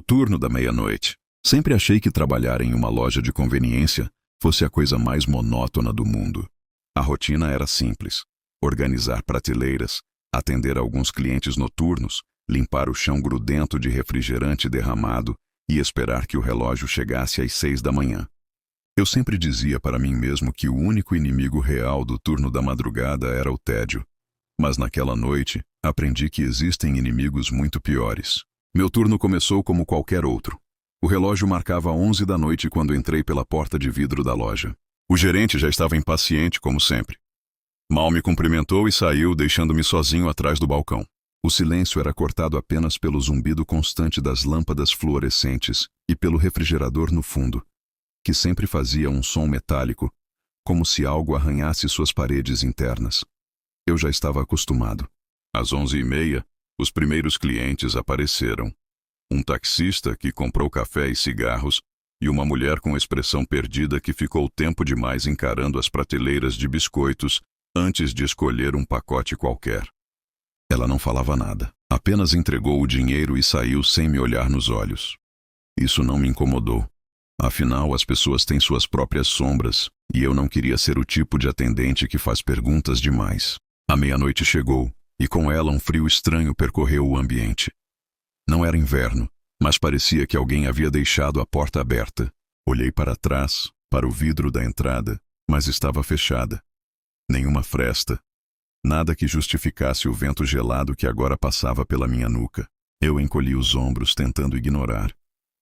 turno da meia-noite. Sempre achei que trabalhar em uma loja de conveniência fosse a coisa mais monótona do mundo. A rotina era simples: organizar prateleiras, atender alguns clientes noturnos, limpar o chão grudento de refrigerante derramado e esperar que o relógio chegasse às 6 da manhã. Eu sempre dizia para mim mesmo que o único inimigo real do turno da madrugada era o tédio. Mas naquela noite, aprendi que existem inimigos muito piores. Meu turno começou como qualquer outro. O relógio marcava 11 da noite quando entrei pela porta de vidro da loja. O gerente já estava impaciente, como sempre. Mal me cumprimentou e saiu, deixando-me sozinho atrás do balcão. O silêncio era cortado apenas pelo zumbido constante das lâmpadas fluorescentes e pelo refrigerador no fundo, que sempre fazia um som metálico, como se algo arranhasse suas paredes internas. Eu já estava acostumado. Às 11h30, os primeiros clientes apareceram. Um taxista que comprou café e cigarros e uma mulher com expressão perdida que ficou tempo demais encarando as prateleiras de biscoitos antes de escolher um pacote qualquer. Ela não falava nada, apenas entregou o dinheiro e saiu sem me olhar nos olhos. Isso não me incomodou. Afinal, as pessoas têm suas próprias sombras, e eu não queria ser o tipo de atendente que faz perguntas demais. A meia-noite chegou, e com ela um frio estranho percorreu o ambiente. Não era inverno, mas parecia que alguém havia deixado a porta aberta. Olhei para trás, para o vidro da entrada, mas estava fechada. Nenhuma fresta. Nada que justificasse o vento gelado que agora passava pela minha nuca. Eu encolhi os ombros, tentando ignorar.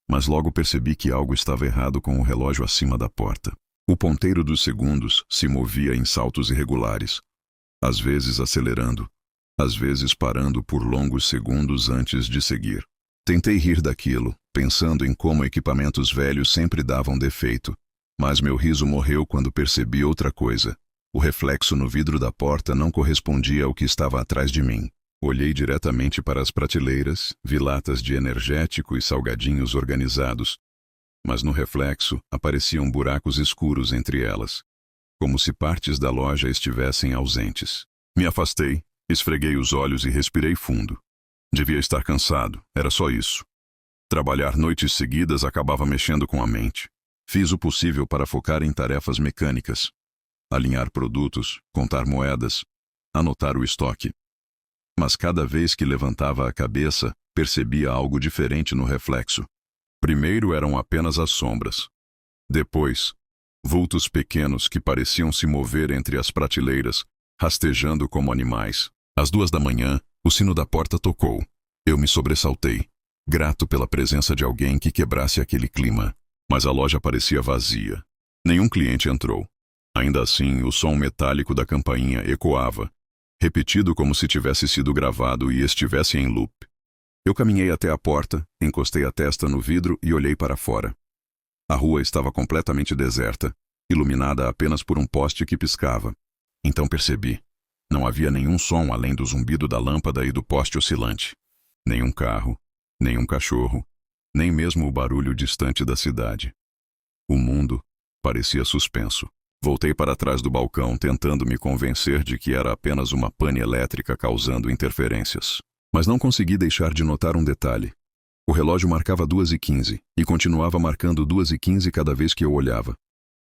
Mas logo percebi que algo estava errado com o relógio acima da porta. O ponteiro dos segundos se movia em saltos irregulares, às vezes acelerando, às vezes parando por longos segundos antes de seguir. Tentei rir daquilo, pensando em como equipamentos velhos sempre davam defeito, mas meu riso morreu quando percebi outra coisa. O reflexo no vidro da porta não correspondia ao que estava atrás de mim. Olhei diretamente para as prateleiras, vi latas de energético e salgadinhos organizados, mas no reflexo apareciam buracos escuros entre elas, como se partes da loja estivessem ausentes. Me afastei, esfreguei os olhos e respirei fundo. Devia estar cansado, era só isso. Trabalhar noites seguidas acabava mexendo com a mente. Fiz o possível para focar em tarefas mecânicas: alinhar produtos, contar moedas, anotar o estoque. Mas cada vez que levantava a cabeça, percebia algo diferente no reflexo. Primeiro eram apenas as sombras. Depois, vultos pequenos que pareciam se mover entre as prateleiras, rastejando como animais. Às 2 da manhã, o sino da porta tocou. Eu me sobressaltei, grato pela presença de alguém que quebrasse aquele clima. Mas a loja parecia vazia. Nenhum cliente entrou. Ainda assim, o som metálico da campainha ecoava, repetido como se tivesse sido gravado e estivesse em loop. Eu caminhei até a porta, encostei a testa no vidro e olhei para fora. A rua estava completamente deserta, iluminada apenas por um poste que piscava. Então percebi. Não havia nenhum som além do zumbido da lâmpada e do poste oscilante. Nenhum carro, nenhum cachorro, nem mesmo o barulho distante da cidade. O mundo parecia suspenso. Voltei para trás do balcão, tentando me convencer de que era apenas uma pane elétrica causando interferências. Mas não consegui deixar de notar um detalhe. O relógio marcava 2h15 e continuava marcando 2h15 cada vez que eu olhava.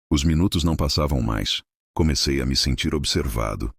Os minutos não passavam mais. Comecei a me sentir observado.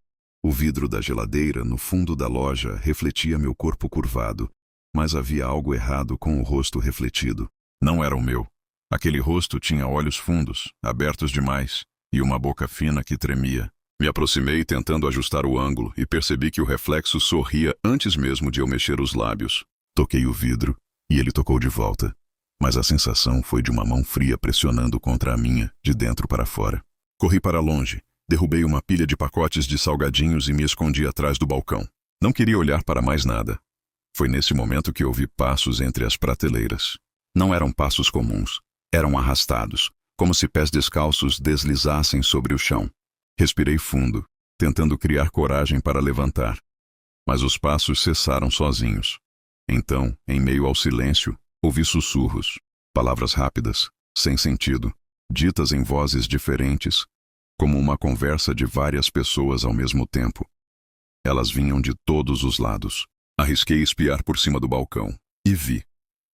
O vidro da geladeira, no fundo da loja, refletia meu corpo curvado, mas havia algo errado com o rosto refletido. Não era o meu. Aquele rosto tinha olhos fundos, abertos demais, e uma boca fina que tremia. Me aproximei tentando ajustar o ângulo e percebi que o reflexo sorria antes mesmo de eu mexer os lábios. Toquei o vidro e ele tocou de volta, mas a sensação foi de uma mão fria pressionando contra a minha, de dentro para fora. Corri para longe, derrubei uma pilha de pacotes de salgadinhos e me escondi atrás do balcão. Não queria olhar para mais nada. Foi nesse momento que ouvi passos entre as prateleiras. Não eram passos comuns, eram arrastados, como se pés descalços deslizassem sobre o chão. Respirei fundo, tentando criar coragem para levantar. Mas os passos cessaram sozinhos. Então, em meio ao silêncio, ouvi sussurros, palavras rápidas, sem sentido, ditas em vozes diferentes, como uma conversa de várias pessoas ao mesmo tempo. Elas vinham de todos os lados. Arrisquei espiar por cima do balcão, e vi.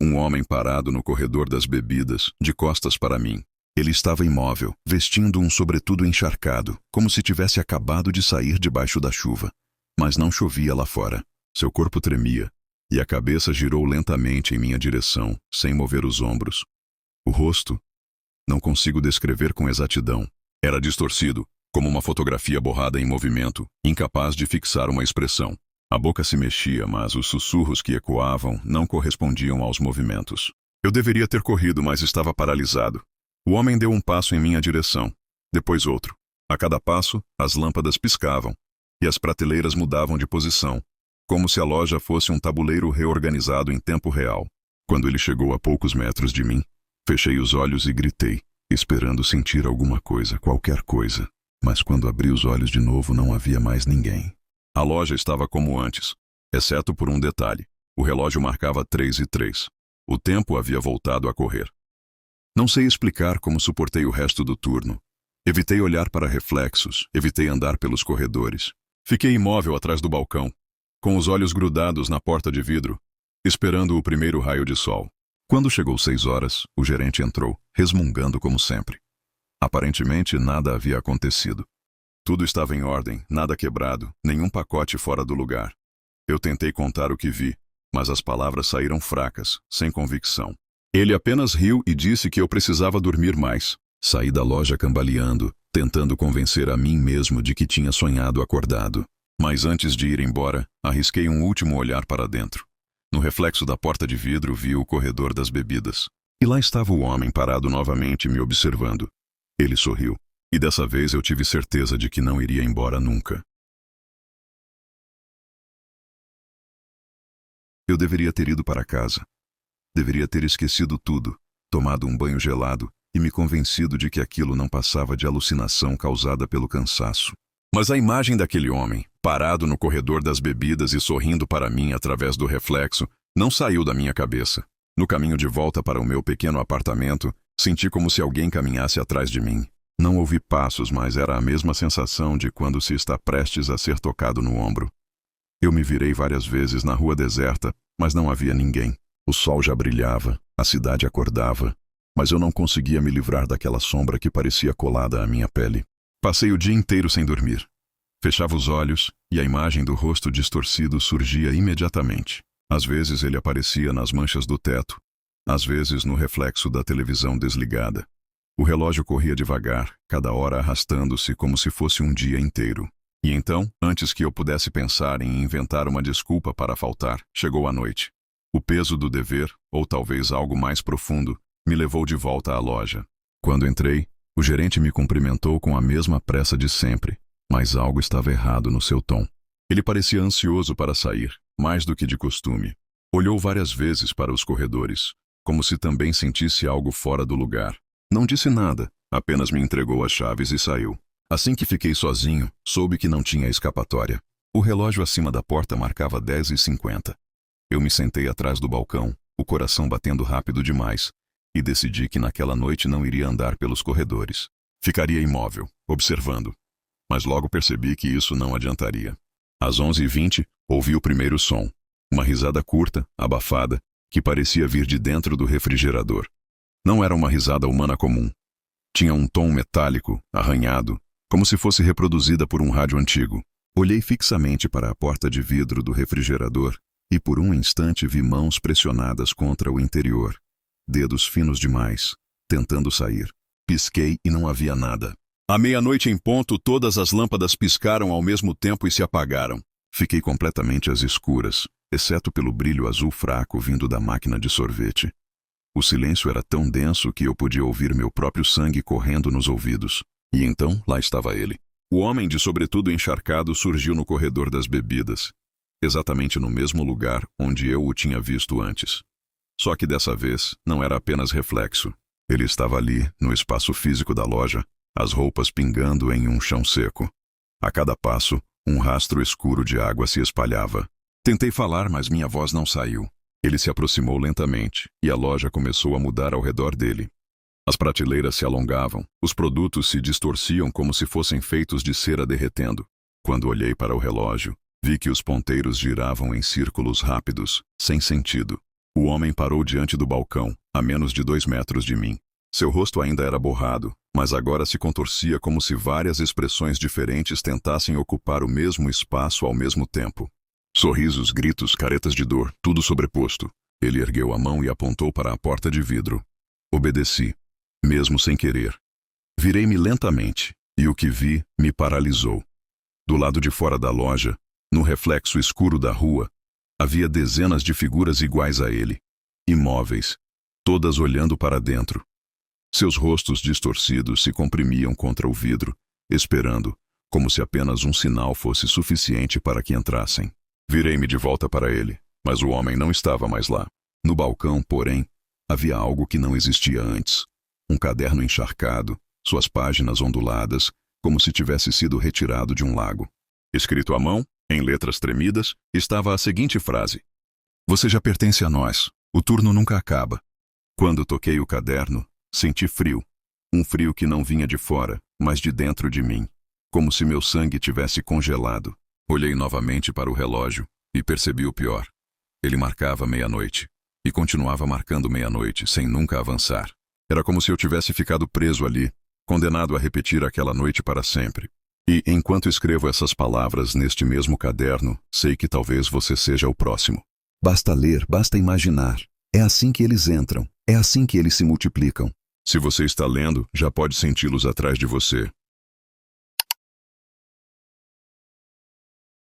Um homem parado no corredor das bebidas, de costas para mim. Ele estava imóvel, vestindo um sobretudo encharcado, como se tivesse acabado de sair debaixo da chuva. Mas não chovia lá fora. Seu corpo tremia, e a cabeça girou lentamente em minha direção, sem mover os ombros. O rosto? Não consigo descrever com exatidão. Era distorcido, como uma fotografia borrada em movimento, incapaz de fixar uma expressão. A boca se mexia, mas os sussurros que ecoavam não correspondiam aos movimentos. Eu deveria ter corrido, mas estava paralisado. O homem deu um passo em minha direção, depois outro. A cada passo, as lâmpadas piscavam, e as prateleiras mudavam de posição, como se a loja fosse um tabuleiro reorganizado em tempo real. Quando ele chegou a poucos metros de mim, fechei os olhos e gritei, esperando sentir alguma coisa, qualquer coisa. Mas quando abri os olhos de novo, não havia mais ninguém. A loja estava como antes, exceto por um detalhe. O relógio marcava 3:03. O tempo havia voltado a correr. Não sei explicar como suportei o resto do turno. Evitei olhar para reflexos, evitei andar pelos corredores. Fiquei imóvel atrás do balcão, com os olhos grudados na porta de vidro, esperando o primeiro raio de sol. Quando chegou 6 horas, o gerente entrou, resmungando como sempre. Aparentemente, nada havia acontecido. Tudo estava em ordem, nada quebrado, nenhum pacote fora do lugar. Eu tentei contar o que vi, mas as palavras saíram fracas, sem convicção. Ele apenas riu e disse que eu precisava dormir mais. Saí da loja cambaleando, tentando convencer a mim mesmo de que tinha sonhado acordado. Mas antes de ir embora, arrisquei um último olhar para dentro. No reflexo da porta de vidro vi o corredor das bebidas. E lá estava o homem parado novamente me observando. Ele sorriu. E dessa vez eu tive certeza de que não iria embora nunca. Eu deveria ter ido para casa. Deveria ter esquecido tudo, tomado um banho gelado e me convencido de que aquilo não passava de alucinação causada pelo cansaço. Mas a imagem daquele homem, parado no corredor das bebidas e sorrindo para mim através do reflexo, não saiu da minha cabeça. No caminho de volta para o meu pequeno apartamento, senti como se alguém caminhasse atrás de mim. Não ouvi passos, mas era a mesma sensação de quando se está prestes a ser tocado no ombro. Eu me virei várias vezes na rua deserta, mas não havia ninguém. O sol já brilhava, a cidade acordava, mas eu não conseguia me livrar daquela sombra que parecia colada à minha pele. Passei o dia inteiro sem dormir. Fechava os olhos e a imagem do rosto distorcido surgia imediatamente. Às vezes ele aparecia nas manchas do teto, às vezes no reflexo da televisão desligada. O relógio corria devagar, cada hora arrastando-se como se fosse um dia inteiro. E então, antes que eu pudesse pensar em inventar uma desculpa para faltar, chegou a noite. O peso do dever, ou talvez algo mais profundo, me levou de volta à loja. Quando entrei, o gerente me cumprimentou com a mesma pressa de sempre, mas algo estava errado no seu tom. Ele parecia ansioso para sair, mais do que de costume. Olhou várias vezes para os corredores, como se também sentisse algo fora do lugar. Não disse nada, apenas me entregou as chaves e saiu. Assim que fiquei sozinho, soube que não tinha escapatória. O relógio acima da porta marcava 10:50. Eu me sentei atrás do balcão, o coração batendo rápido demais, e decidi que naquela noite não iria andar pelos corredores. Ficaria imóvel, observando. Mas logo percebi que isso não adiantaria. Às 11:20, ouvi o primeiro som. Uma risada curta, abafada, que parecia vir de dentro do refrigerador. Não era uma risada humana comum. Tinha um tom metálico, arranhado, como se fosse reproduzida por um rádio antigo. Olhei fixamente para a porta de vidro do refrigerador e por um instante vi mãos pressionadas contra o interior. Dedos finos demais, tentando sair. Pisquei e não havia nada. À meia-noite em ponto, todas as lâmpadas piscaram ao mesmo tempo e se apagaram. Fiquei completamente às escuras, exceto pelo brilho azul fraco vindo da máquina de sorvete. O silêncio era tão denso que eu podia ouvir meu próprio sangue correndo nos ouvidos. E então, lá estava ele. O homem de sobretudo encharcado surgiu no corredor das bebidas, exatamente no mesmo lugar onde eu o tinha visto antes. Só que dessa vez, não era apenas reflexo. Ele estava ali, no espaço físico da loja, as roupas pingando em um chão seco. A cada passo, um rastro escuro de água se espalhava. Tentei falar, mas minha voz não saiu. Ele se aproximou lentamente, e a loja começou a mudar ao redor dele. As prateleiras se alongavam, os produtos se distorciam como se fossem feitos de cera derretendo. Quando olhei para o relógio, vi que os ponteiros giravam em círculos rápidos, sem sentido. O homem parou diante do balcão, a menos de 2 metros de mim. Seu rosto ainda era borrado, mas agora se contorcia como se várias expressões diferentes tentassem ocupar o mesmo espaço ao mesmo tempo. Sorrisos, gritos, caretas de dor, tudo sobreposto. Ele ergueu a mão e apontou para a porta de vidro. Obedeci, mesmo sem querer. Virei-me lentamente, e o que vi me paralisou. Do lado de fora da loja, no reflexo escuro da rua, havia dezenas de figuras iguais a ele, imóveis, todas olhando para dentro. Seus rostos distorcidos se comprimiam contra o vidro, esperando, como se apenas um sinal fosse suficiente para que entrassem. Virei-me de volta para ele, mas o homem não estava mais lá. No balcão, porém, havia algo que não existia antes. Um caderno encharcado, suas páginas onduladas, como se tivesse sido retirado de um lago. Escrito à mão, em letras tremidas, estava a seguinte frase: "Você já pertence a nós. O turno nunca acaba." Quando toquei o caderno, senti frio. Um frio que não vinha de fora, mas de dentro de mim. Como se meu sangue tivesse congelado. Olhei novamente para o relógio e percebi o pior. Ele marcava meia-noite. E continuava marcando meia-noite, sem nunca avançar. Era como se eu tivesse ficado preso ali, condenado a repetir aquela noite para sempre. E, enquanto escrevo essas palavras neste mesmo caderno, sei que talvez você seja o próximo. Basta ler, basta imaginar. É assim que eles entram. É assim que eles se multiplicam. Se você está lendo, já pode senti-los atrás de você,